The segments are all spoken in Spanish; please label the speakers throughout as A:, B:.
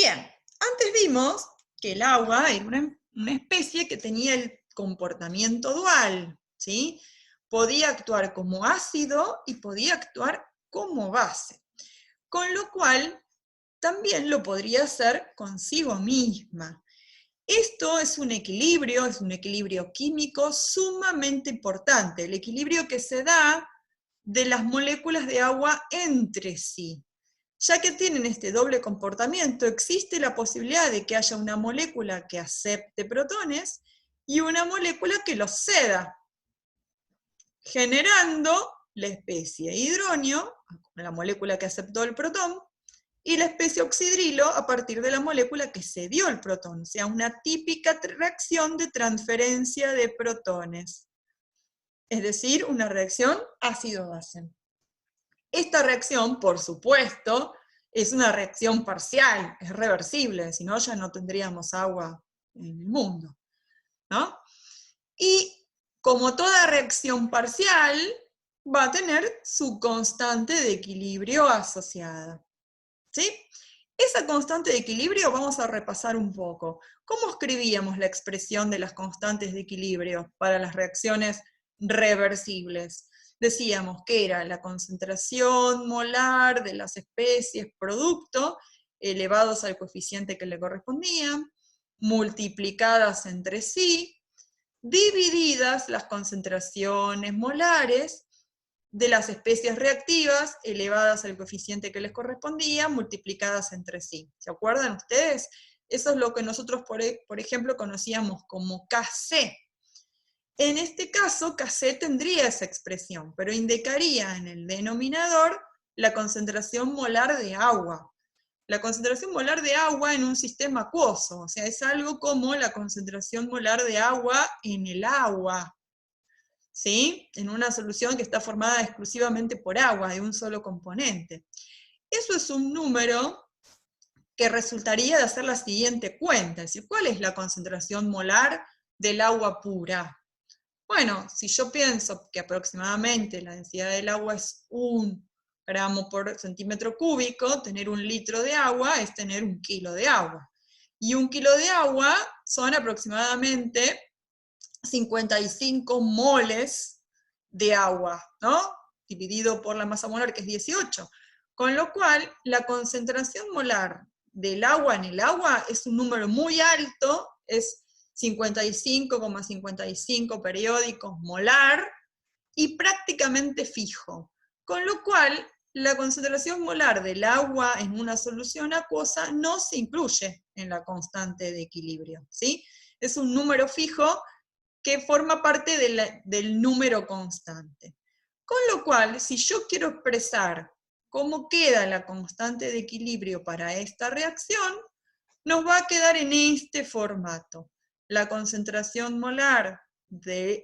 A: Bien, antes vimos que el agua era una especie que tenía el comportamiento dual, ¿sí? Podía actuar como ácido y podía actuar como base, con lo cual también lo podría hacer consigo misma. Esto es un equilibrio químico sumamente importante, el equilibrio que se da de las moléculas de agua entre sí. Ya que tienen este doble comportamiento, existe la posibilidad de que haya una molécula que acepte protones y una molécula que los ceda, generando la especie hidronio, la molécula que aceptó el protón, y la especie oxidrilo a partir de la molécula que cedió el protón, o sea, una típica reacción de transferencia de protones, es decir, una reacción ácido-base. Esta reacción, por supuesto, es una reacción parcial, es reversible, si no ya no tendríamos agua en el mundo, ¿no? Y como toda reacción parcial, va a tener su constante de equilibrio asociada, ¿sí? Esa constante de equilibrio vamos a repasar un poco. ¿Cómo escribíamos la expresión de las constantes de equilibrio para las reacciones reversibles? Decíamos que era la concentración molar de las especies producto elevados al coeficiente que le correspondía, multiplicadas entre sí, divididas las concentraciones molares de las especies reactivas elevadas al coeficiente que les correspondía, multiplicadas entre sí. ¿Se acuerdan ustedes? Eso es lo que nosotros, por ejemplo, conocíamos como Kc. En este caso, Kc tendría esa expresión, pero indicaría en el denominador la concentración molar de agua. La concentración molar de agua en un sistema acuoso, o sea, es algo como la concentración molar de agua en el agua, ¿sí? En una solución que está formada exclusivamente por agua, de un solo componente. Eso es un número que resultaría de hacer la siguiente cuenta, es decir, ¿cuál es la concentración molar del agua pura? Bueno, si yo pienso que aproximadamente la densidad del agua es 1 gramo por centímetro cúbico, tener 1 litro de agua es tener 1 kilo de agua. Y 1 kilo de agua son aproximadamente 55 moles de agua, ¿no? Dividido por la masa molar, que es 18. Con lo cual, la concentración molar del agua en el agua es un número muy alto, es 55,55 periódicos molar y prácticamente fijo. Con lo cual, la concentración molar del agua en una solución acuosa no se incluye en la constante de equilibrio, ¿sí? Es un número fijo que forma parte del número constante. Con lo cual, si yo quiero expresar cómo queda la constante de equilibrio para esta reacción, nos va a quedar en este formato. La concentración molar del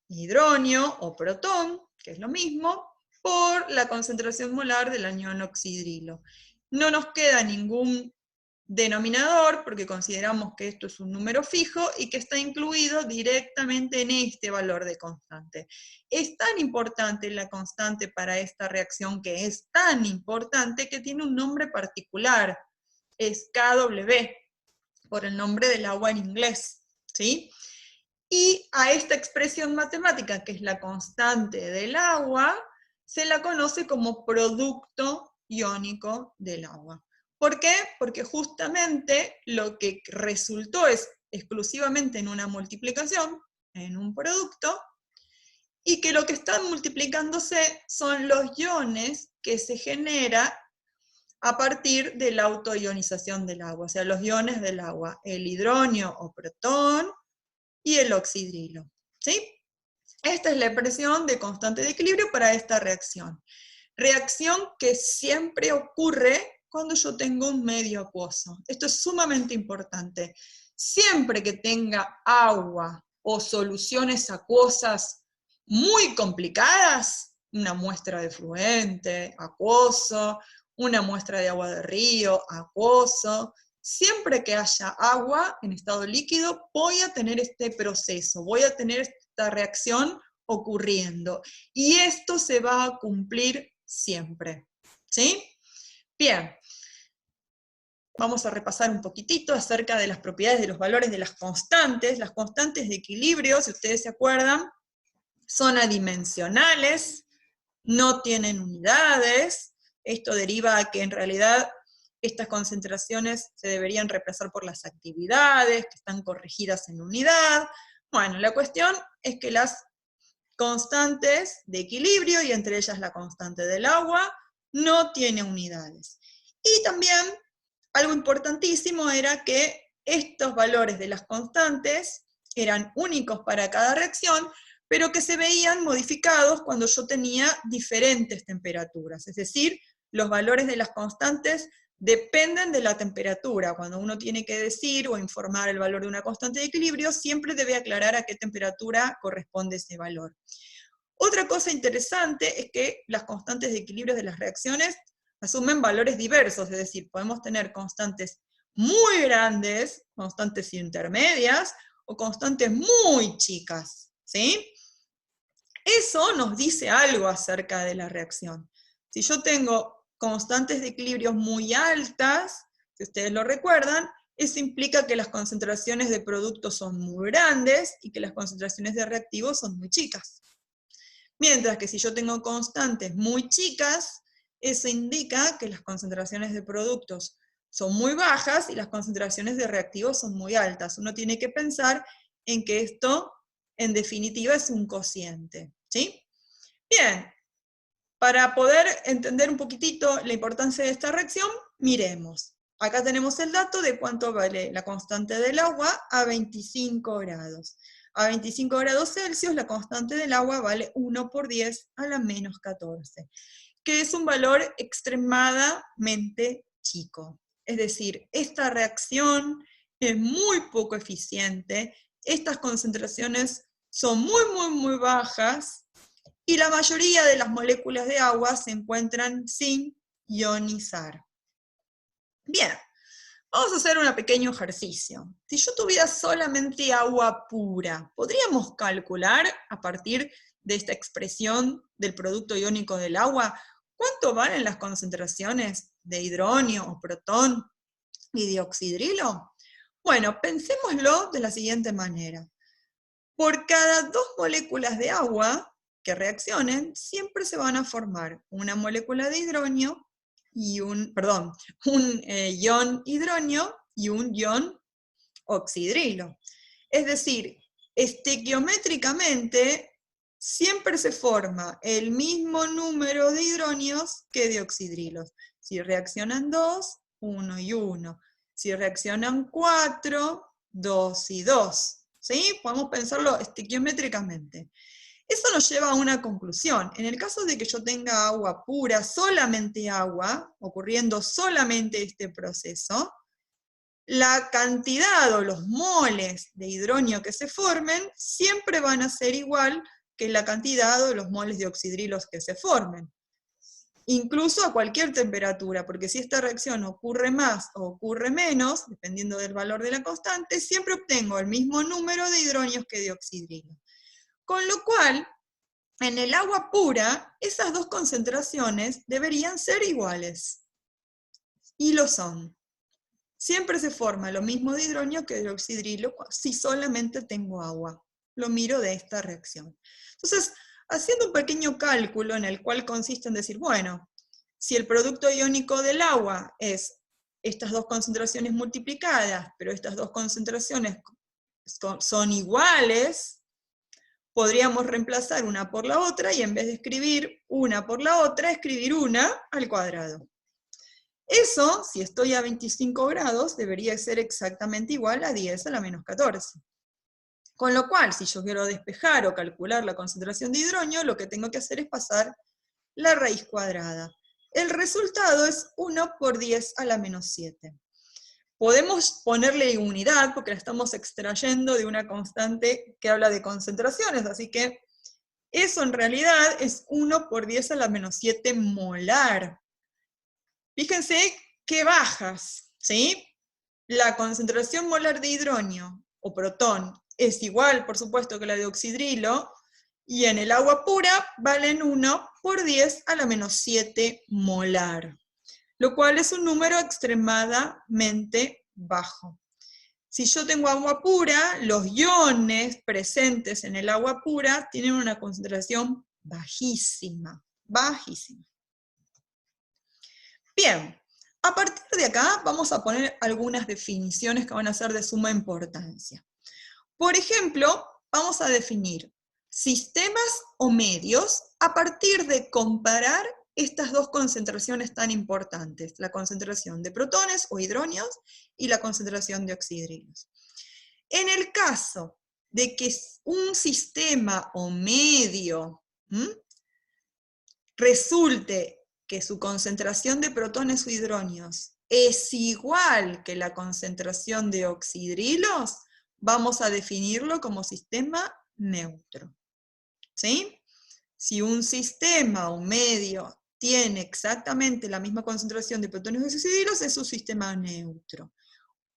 A: hidronio o protón, que es lo mismo, por la concentración molar del anión oxidrilo. No nos queda ningún denominador porque consideramos que esto es un número fijo y que está incluido directamente en este valor de constante. Es tan importante la constante para esta reacción que es tan importante que tiene un nombre particular, es KW, por el nombre del agua en inglés, ¿sí? Y a esta expresión matemática, que es la constante del agua, se la conoce como producto iónico del agua. ¿Por qué? Porque justamente lo que resultó es exclusivamente en una multiplicación, en un producto, y que lo que están multiplicándose son los iones que se genera a partir de la autoionización del agua, o sea, los iones del agua, el hidronio o protón y el oxidrilo, ¿sí? Esta es la expresión de constante de equilibrio para esta reacción. Reacción que siempre ocurre cuando yo tengo un medio acuoso. Esto es sumamente importante. Siempre que tenga agua o soluciones acuosas muy complicadas, una muestra de fluente, acuoso, una muestra de agua de río, acuoso, siempre que haya agua en estado líquido, voy a tener este proceso, voy a tener esta reacción ocurriendo. Y esto se va a cumplir siempre, ¿sí? Bien, vamos a repasar un poquitito acerca de las propiedades de los valores de las constantes. Las constantes de equilibrio, si ustedes se acuerdan, son adimensionales, no tienen unidades. Esto deriva a que en realidad estas concentraciones se deberían reemplazar por las actividades, que están corregidas en unidad. Bueno, la cuestión es que las constantes de equilibrio, y entre ellas la constante del agua, no tiene unidades. Y también, algo importantísimo era que estos valores de las constantes eran únicos para cada reacción, pero que se veían modificados cuando yo tenía diferentes temperaturas. Es decir, los valores de las constantes dependen de la temperatura. Cuando uno tiene que decir o informar el valor de una constante de equilibrio, siempre debe aclarar a qué temperatura corresponde ese valor. Otra cosa interesante es que las constantes de equilibrio de las reacciones asumen valores diversos, es decir, podemos tener constantes muy grandes, constantes intermedias, o constantes muy chicas, ¿sí? Eso nos dice algo acerca de la reacción. Si yo tengo constantes de equilibrio muy altas, si ustedes lo recuerdan, eso implica que las concentraciones de productos son muy grandes y que las concentraciones de reactivos son muy chicas. Mientras que si yo tengo constantes muy chicas, eso indica que las concentraciones de productos son muy bajas y las concentraciones de reactivos son muy altas. Uno tiene que pensar en que esto, en definitiva, es un cociente, ¿sí? Bien, para poder entender un poquitito la importancia de esta reacción, miremos. Acá tenemos el dato de cuánto vale la constante del agua a 25 grados. A 25 grados Celsius la constante del agua vale 1 por 10 a la menos 14, que es un valor extremadamente chico. Es decir, esta reacción es muy poco eficiente, estas concentraciones son muy bajas, y la mayoría de las moléculas de agua se encuentran sin ionizar. Bien, vamos a hacer un pequeño ejercicio. Si yo tuviera solamente agua pura, ¿podríamos calcular a partir de esta expresión del producto iónico del agua cuánto valen las concentraciones de hidronio o protón y dioxidrilo? Bueno, pensémoslo de la siguiente manera. Por cada 2 moléculas de agua que reaccionen, siempre se van a formar una molécula de hidronio y un ion hidronio y un ion oxidrilo. Es decir, estequiométricamente siempre se forma el mismo número de hidronios que de oxidrilos. Si reaccionan 2, 1 y 1. Si reaccionan 4, 2 y 2. ¿Sí? Podemos pensarlo estequiométricamente. Eso nos lleva a una conclusión. En el caso de que yo tenga agua pura, solamente agua, ocurriendo solamente este proceso, la cantidad o los moles de hidronio que se formen siempre van a ser igual que la cantidad o los moles de oxidrilos que se formen. Incluso a cualquier temperatura, porque si esta reacción ocurre más o ocurre menos, dependiendo del valor de la constante, siempre obtengo el mismo número de hidronios que de oxidrilos. Con lo cual, en el agua pura, esas dos concentraciones deberían ser iguales. Y lo son. Siempre se forma lo mismo de hidronio que de oxidrilo si solamente tengo agua. Lo miro de esta reacción. Entonces, haciendo un pequeño cálculo en el cual consiste en decir, bueno, si el producto iónico del agua es estas dos concentraciones multiplicadas, pero estas dos concentraciones son iguales, podríamos reemplazar una por la otra y en vez de escribir una por la otra, escribir una al cuadrado. Eso, si estoy a 25 grados, debería ser exactamente igual a 10 a la menos 14. Con lo cual, si yo quiero despejar o calcular la concentración de hidronio, lo que tengo que hacer es pasar la raíz cuadrada. El resultado es 1 por 10 a la menos 7. Podemos ponerle unidad, porque la estamos extrayendo de una constante que habla de concentraciones, así que eso en realidad es 1 por 10 a la menos 7 molar. Fíjense qué bajas, ¿sí? La concentración molar de hidronio o protón es igual, por supuesto, que la de oxidrilo, y en el agua pura valen 1 por 10 a la menos 7 molar. lo cual es un número extremadamente bajo. Si yo tengo agua pura, los iones presentes en el agua pura tienen una concentración bajísima, bajísima. Bien, a partir de acá vamos a poner algunas definiciones que van a ser de suma importancia. Por ejemplo, vamos a definir sistemas o medios a partir de comparar estas dos concentraciones tan importantes, la concentración de protones o hidróneos y la concentración de oxidrilos. En el caso de que un sistema o medio resulte que su concentración de protones o hidróneos es igual que la concentración de oxidrilos, vamos a definirlo como sistema neutro. ¿Sí? Si un sistema o medio tiene exactamente la misma concentración de protones y oxidrilos, es un sistema neutro.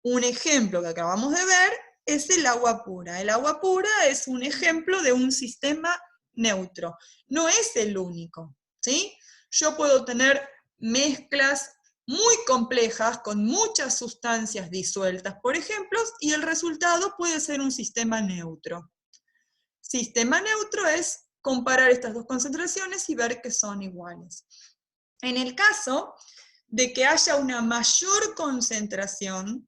A: Un ejemplo que acabamos de ver es el agua pura. El agua pura es un ejemplo de un sistema neutro. No es el único, ¿sí? Yo puedo tener mezclas muy complejas con muchas sustancias disueltas, por ejemplo, y el resultado puede ser un sistema neutro. Sistema neutro es comparar estas dos concentraciones y ver que son iguales. En el caso de que haya una mayor concentración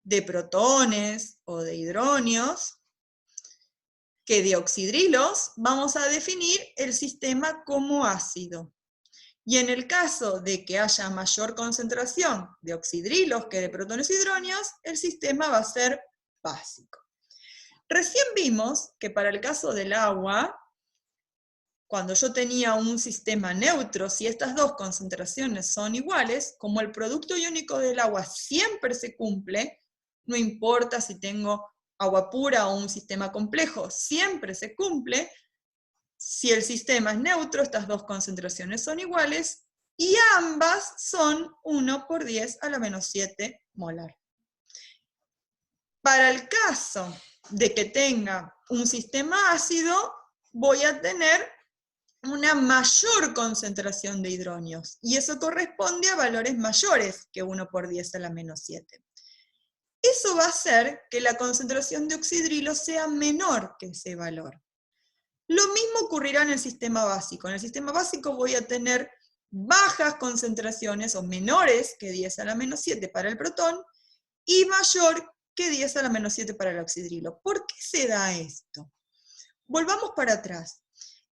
A: de protones o de hidróneos que de oxidrilos, vamos a definir el sistema como ácido. Y en el caso de que haya mayor concentración de oxidrilos que de protones y hidróneos, el sistema va a ser básico. Recién vimos que para el caso del agua, cuando yo tenía un sistema neutro, si estas dos concentraciones son iguales, como el producto iónico del agua siempre se cumple, no importa si tengo agua pura o un sistema complejo, siempre se cumple. Si el sistema es neutro, estas dos concentraciones son iguales, y ambas son 1 por 10 a la menos 7 molar. Para el caso de que tenga un sistema ácido, voy a tener una mayor concentración de hidróneos, y eso corresponde a valores mayores que 1 por 10 a la menos 7. Eso va a hacer que la concentración de oxidrilos sea menor que ese valor. Lo mismo ocurrirá en el sistema básico. En el sistema básico voy a tener bajas concentraciones, o menores que 10 a la menos 7 para el protón, y mayor que 10 a la menos 7 para el oxidrilo. ¿Por qué se da esto? Volvamos para atrás.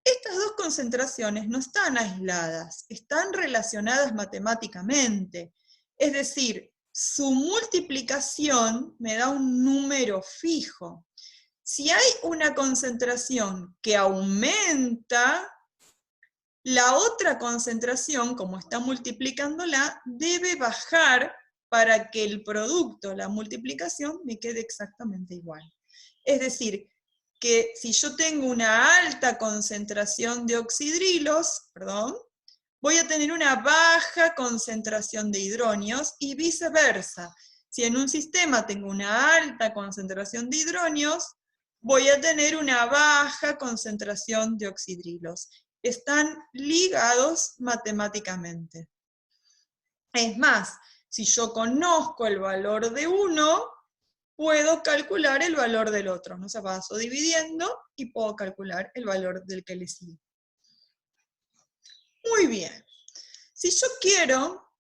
A: Estas dos concentraciones no están aisladas, están relacionadas matemáticamente. Es decir, su multiplicación me da un número fijo. Si hay una concentración que aumenta, la otra concentración, como está multiplicándola, debe bajar para que el producto, la multiplicación, me quede exactamente igual. Es decir, que si yo tengo una alta concentración de oxidrilos, voy a tener una baja concentración de hidróneos y viceversa. Si en un sistema tengo una alta concentración de hidróneos, voy a tener una baja concentración de oxidrilos. Están ligados matemáticamente. Es más, si yo conozco el valor de uno, puedo calcular el valor del otro. No se paso dividiendo y puedo calcular el valor del que le sigue. Muy bien. Si yo quiero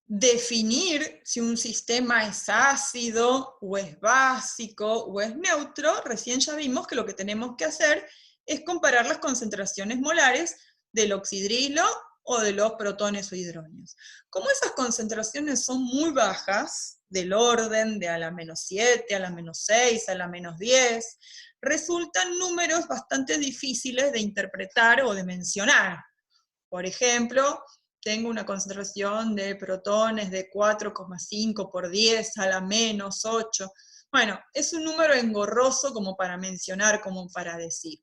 A: definir si un sistema es ácido, o es básico, o es neutro, recién ya vimos que lo que tenemos que hacer es comparar las concentraciones molares del oxidrilo o de los protones o hidróneos. Como esas concentraciones son muy bajas, del orden de a la menos 7, a la menos 6, a la menos 10, resultan números bastante difíciles de interpretar o de mencionar. Por ejemplo, tengo una concentración de protones de 4,5 por 10 a la menos 8. Bueno, es un número engorroso como para mencionar, como para decir.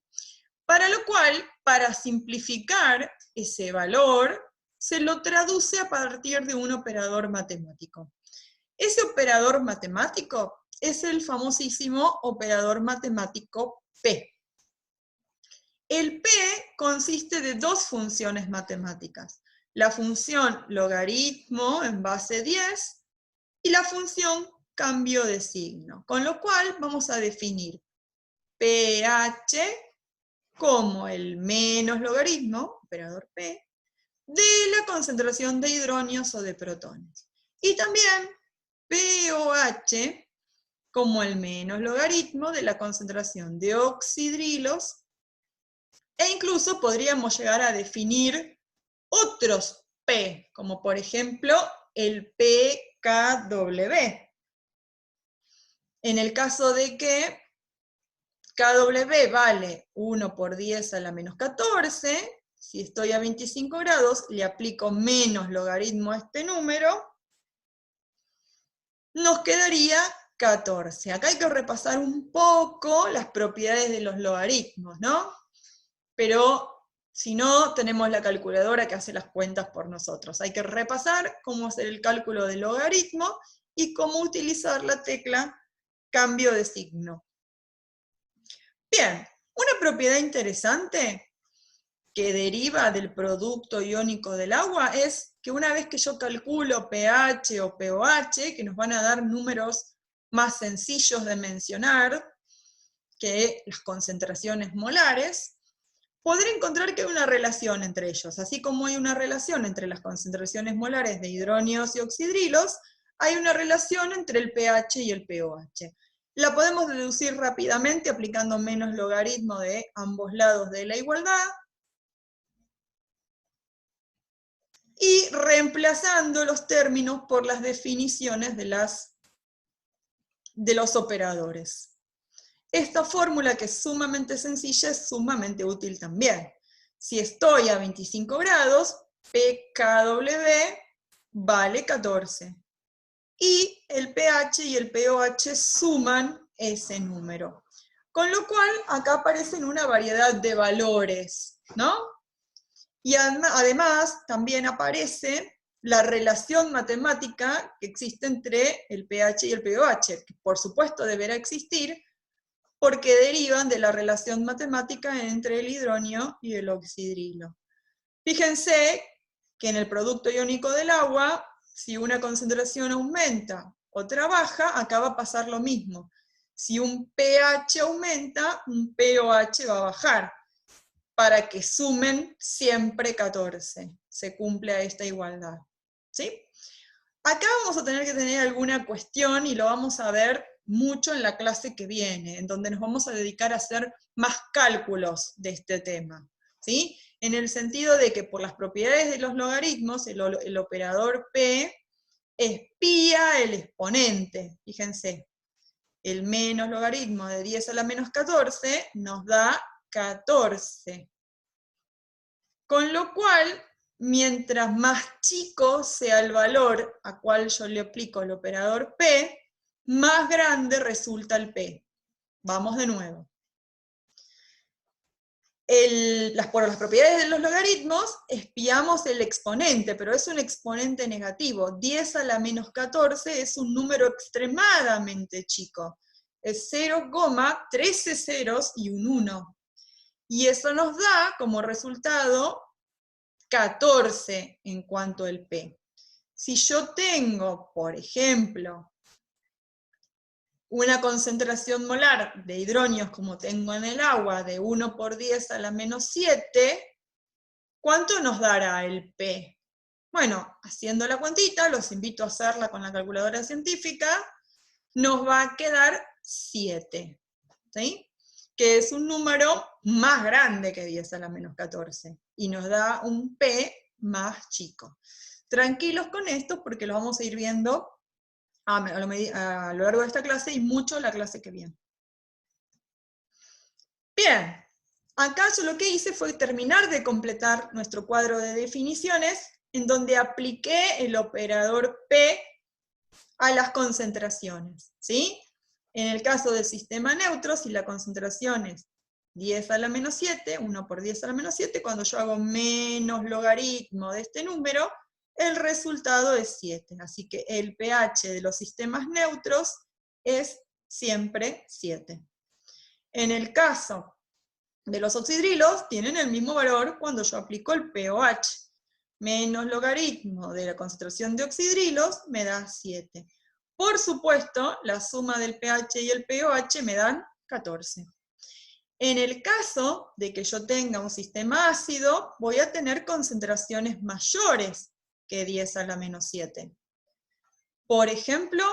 A: Para lo cual, para simplificar ese valor, se lo traduce a partir de un operador matemático. Ese operador matemático es el famosísimo operador matemático P. El P consiste de dos funciones matemáticas. la función logaritmo en base 10 y la función cambio de signo. Con lo cual vamos a definir pH como el menos logaritmo, operador P, de la concentración de hidronios o de protones. Y también pOH como el menos logaritmo de la concentración de oxidrilos, e incluso podríamos llegar a definir otros P, como por ejemplo el pKw. En el caso de que KW vale 1 por 10 a la menos 14, si estoy a 25 grados, le aplico menos logaritmo a este número, nos quedaría 14. Acá hay que repasar un poco las propiedades de los logaritmos, ¿no? Pero si no, tenemos la calculadora que hace las cuentas por nosotros. Hay que repasar cómo hacer el cálculo del logaritmo y cómo utilizar la tecla cambio de signo. Bien, una propiedad interesante que deriva del producto iónico del agua es que una vez que yo calculo pH o pOH, que nos van a dar números más sencillos de mencionar que las concentraciones molares, podré encontrar que hay una relación entre ellos. Así como hay una relación entre las concentraciones molares de hidronios y oxidrilos, hay una relación entre el pH y el pOH. La podemos deducir rápidamente aplicando menos logaritmo de ambos lados de la igualdad y reemplazando los términos por las definiciones de los operadores. Esta fórmula, que es sumamente sencilla, es sumamente útil también. Si estoy a 25 grados, pKw vale 14. Y el pH y el pOH suman ese número. Con lo cual, acá aparecen una variedad de valores, ¿no? Y además, también aparece la relación matemática que existe entre el pH y el pOH, que por supuesto deberá existir, porque derivan de la relación matemática entre el hidronio y el oxidrilo. Fíjense que en el producto iónico del agua, si una concentración aumenta, otra baja, acá va a pasar lo mismo. Si un pH aumenta, un pOH va a bajar, para que sumen siempre 14. Se cumple esta igualdad. ¿Sí? Acá vamos a tener que tener alguna cuestión y lo vamos a ver mucho en la clase que viene, en donde nos vamos a dedicar a hacer más cálculos de este tema, ¿sí? En el sentido de que por las propiedades de los logaritmos, el operador P espía el exponente. Fíjense, el menos logaritmo de 10 a la menos 14 nos da 14. Con lo cual, mientras más chico sea el valor a cual yo le aplico el operador P, más grande resulta el P. Vamos de nuevo. Por las propiedades de los logaritmos, espiamos el exponente, pero es un exponente negativo. 10 a la menos 14 es un número extremadamente chico. Es 0,13 ceros y un 1. Y eso nos da como resultado 14 en cuanto al P. Si yo tengo, por ejemplo, una concentración molar de hidronios como tengo en el agua de 1 por 10 a la menos 7, ¿cuánto nos dará el P? Bueno, haciendo la cuentita, los invito a hacerla con la calculadora científica, nos va a quedar 7, ¿sí? Que es un número más grande que 10 a la menos 14, y nos da un P más chico. Tranquilos con esto porque lo vamos a ir viendo a lo largo de esta clase y mucho la clase que viene. Bien, acá yo lo que hice fue terminar de completar nuestro cuadro de definiciones, en donde apliqué el operador P a las concentraciones, ¿sí? En el caso del sistema neutro, si la concentración es 10 a la menos 7, 1 por 10 a la menos 7, cuando yo hago menos logaritmo de este número, el resultado es 7. Así que el pH de los sistemas neutros es siempre 7. En el caso de los oxidrilos, tienen el mismo valor cuando yo aplico el pOH. menos logaritmo de la concentración de oxidrilos me da 7. Por supuesto, la suma del pH y el pOH me dan 14. En el caso de que yo tenga un sistema ácido, voy a tener concentraciones mayores que 10 a la menos 7. Por ejemplo,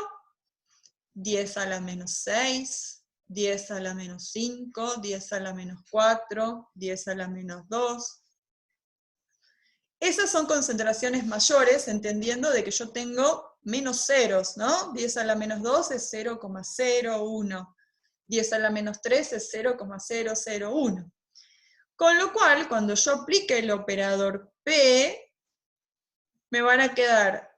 A: 10 a la menos 6, 10 a la menos 5, 10 a la menos 4, 10 a la menos 2. Esas son concentraciones mayores, entendiendo de que yo tengo menos ceros, ¿no? 10 a la menos 2 es 0,01. 10 a la menos 3 es 0,001. Con lo cual, cuando yo aplique el operador P, me va a quedar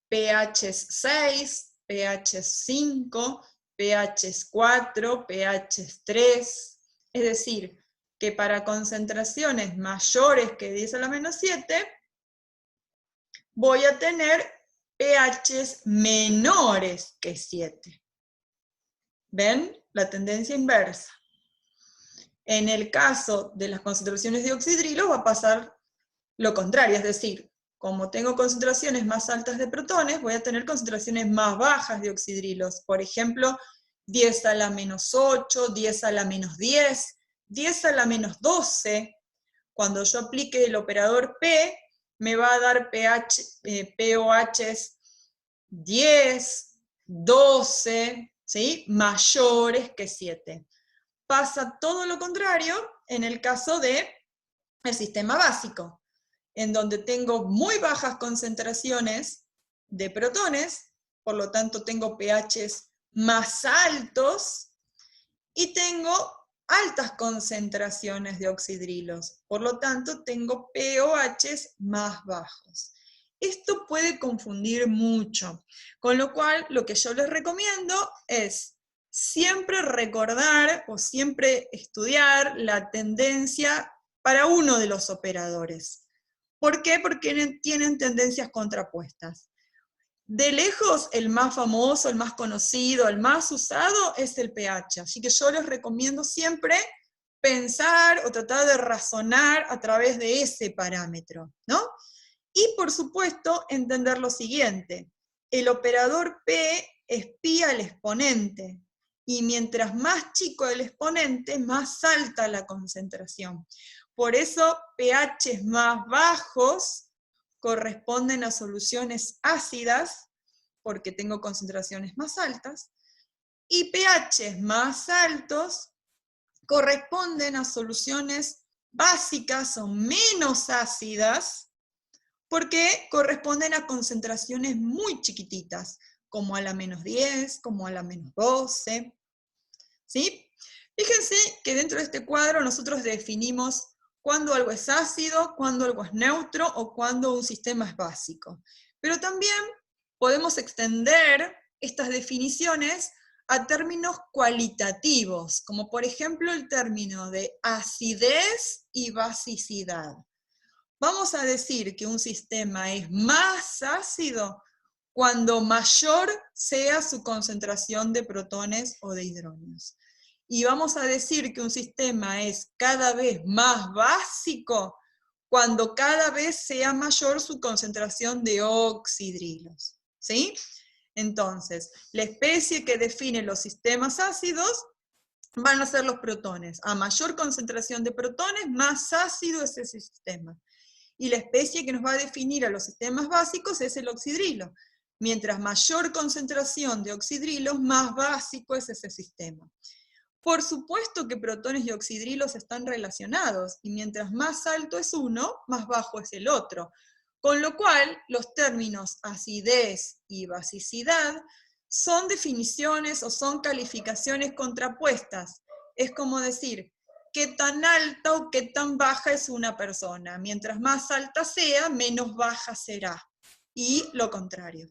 A: pH 6, pH 5, pH 4, pH 3. Es decir, que para concentraciones mayores que 10 a la menos 7, voy a tener pHs menores que 7. ¿Ven? La tendencia inversa. En el caso de las concentraciones de oxidrilos va a pasar lo contrario, es decir, como tengo concentraciones más altas de protones, voy a tener concentraciones más bajas de oxidrilos. Por ejemplo, 10 a la menos 8, 10 a la menos 10, 10 a la menos 12. Cuando yo aplique el operador P, me va a dar pOHs 10, 12, ¿sí? Mayores que 7. Pasa todo lo contrario en el caso del sistema básico, en donde tengo muy bajas concentraciones de protones, por lo tanto tengo pHs más altos, y tengo altas concentraciones de oxidrilos, por lo tanto tengo pOHs más bajos. Esto puede confundir mucho, con lo cual lo que yo les recomiendo es siempre recordar o siempre estudiar la tendencia para uno de los operadores. ¿Por qué? Porque tienen tendencias contrapuestas. De lejos, el más famoso, el más conocido, el más usado es el pH. Así que yo les recomiendo siempre pensar o tratar de razonar a través de ese parámetro, ¿no? Y por supuesto, entender lo siguiente. El operador P espía al exponente. Y mientras más chico el exponente, más alta la concentración. Por eso, pHs más bajos corresponden a soluciones ácidas, porque tengo concentraciones más altas, y pHs más altos corresponden a soluciones básicas o menos ácidas, porque corresponden a concentraciones muy chiquititas, como a la menos 10, como a la menos 12. ¿Sí? Fíjense que dentro de este cuadro nosotros definimos cuándo algo es ácido, cuándo algo es neutro o cuándo un sistema es básico. Pero también podemos extender estas definiciones a términos cualitativos, como por ejemplo el término de acidez y basicidad. Vamos a decir que un sistema es más ácido cuando mayor sea su concentración de protones o de hidrógenos. Y vamos a decir que un sistema es cada vez más básico cuando cada vez sea mayor su concentración de oxidrilos. ¿Sí? Entonces, la especie que define los sistemas ácidos van a ser los protones. A mayor concentración de protones, más ácido es ese sistema. Y la especie que nos va a definir a los sistemas básicos es el oxidrilo. Mientras mayor concentración de oxidrilos, más básico es ese sistema. Por supuesto que protones y oxidrilos están relacionados, y mientras más alto es uno, más bajo es el otro. Con lo cual, los términos acidez y basicidad son definiciones o son calificaciones contrapuestas. Es como decir, qué tan alta o qué tan baja es una persona. Mientras más alta sea, menos baja será. Y lo contrario.